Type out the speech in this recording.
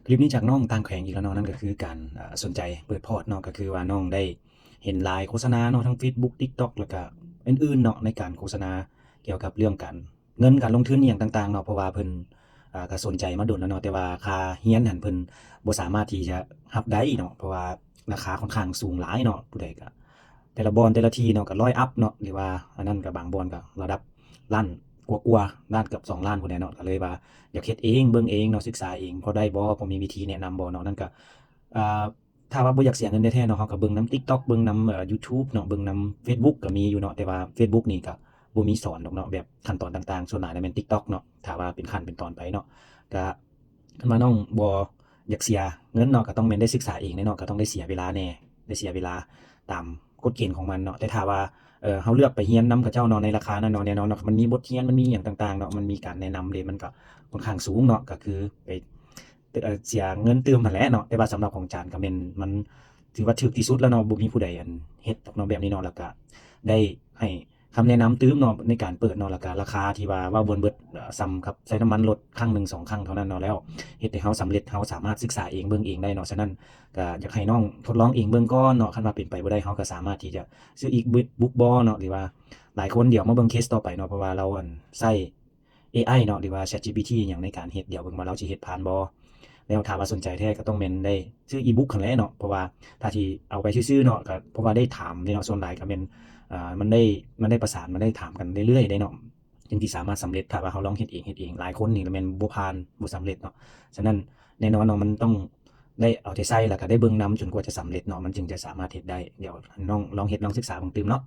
คลิปนี้จากน้องต่างแขวงอีกแล้วเนาะนั่นก็คือการสนใจเปิดพอร์ตเนาะก็คือว่าน้องได้เห็นหลายโฆษณาเนาะทั้ง Facebook TikTok แล้วก็อื่นๆเนาะในการโฆษณาเกี่ยวกับเรื่องการเงินการลงทุนอหย่างต่างๆเนาะเพราะว่าเพิ่นก็สนใจมาโดนแล้วเนาะแต่ว่าค่าเรียนหั้นเพิ่นบ่สามารถที่จะรับได้เนาะเพราะว่าราคาค่อนข้างสูงหลายเนาะผู้ใดก็แต่ละบอนแต่ละที่เนาะก็100อัปเนาะหรือว่าอันนั้นก็บางบอนก็ระดับล้านกว่าๆล้านเกือบ2ล้านพู้นแหละเนาะก็เลยว่า อยากเฮ็ดเองเบิ่งเองเนาะศึกษาเองพอได้บ่พอมีวิธีแนะนำบ่เนาะนั่นก็อ่าถ้าว่าบ่อยากเสียเงินแท้ๆเนาะเราก็เบิ่งนำ TikTok เบิ่งนำยูทูบเนาะเบิ่งนำเฟซบุ๊กก็มีอยู่เนาะแต่ว่าเฟซบุ๊กนี่ก็บ่มีสอนดอกเนาะแบบขั้นตอนต่างๆส่วนหลายแล้วแม่น TikTok เนาะถ้าว่าเป็นขั้นเป็นตอนไปเนาะก็คันว่าน้องบ่อยากเสียเงินเนาะก็ต้องแม่นได้ศึกษาเองแน่เนาะก็ต้องได้เสียเวลาแหน่ได้เสียเวลาตามกฎเกณฑ์ของมันเนาะแต่ถ้าว่าเราเลือกไปเรียนนำเขาเจ้าเนาะในราคานั้นเนาะแน่นอนเนาะมันมีบทเรียนมันมีหยังต่างๆเนาะมันมีการแนะนำเดะมันก็ ค่อนข้างสูงเนาะก็คือไปเสียเงินเติมนั่นแหละเนาะแต่ว่าสำหรับของจานก็แม่นมันถือว่าถูกที่สุดแล้วเนาะบ่มีผู้ใดเฮ็ดดอกเนาะแบบนี้เนาะแล้วก็ได้ให้คำแนะนำตืมเนาะในการเปิดเนาะแล้วก็ราคาที่ว่าเว้าบ่เบิดส่ำกับใช้น้ำมันรถครั้งหนึ่ง2ครั้งเท่านั้นเนาะแล้วเฮ็ดให้เราสำเร็จเราสามารถศึกษาเองเบิ่งเองได้เนาะฉะนั้นก็อยากให้น้องทดลองเองเบิ่งก่อนเนาะคันว่าเป็นไปบ่ได้เราก็สามารถที่จะซื้ออีกบุ๊กบ่เนาะหรือว่าหลายคนเดี๋ยวมาเบิ่งเคสต่อไปเนาะเพราะว่าเราใช้ AI เนาะหรือว่า ChatGPT อหย่างในการเฮ็ดเดี๋ยวเบิ่งว่าเราสิเฮ็ดผ่านบ่แล้วถ้าว่าสนใจแท้ก็ต้องแม่นได้ซื้ออีบุ๊กหั้นแหละเนาะเพราะว่าถ้าที่เอาไปซื่อๆเนาะก็เพราะว่าได้ถามเนาะส่วนหลายก็แม่นมันได้ประสานมันได้ถามกันเรื่อยๆได้เนาะจึงสิสามารถสำเร็จถ้าว่าเราลองเฮ็ดเองหลายคนนี่ก็แม่นบ่ผ่านบ่สำเร็จเนาะฉะนั้นแน่นอนเนาะมันต้องได้เอาใจใส่แล้วก็ได้เบิ่งนำจนกว่าจะสำเร็จเนาะมันจึงจะสามารถเฮ็ดได้เดี๋ยวน้องลองเฮ็ดลองศึกษาเบิ่งตื่มเนาะ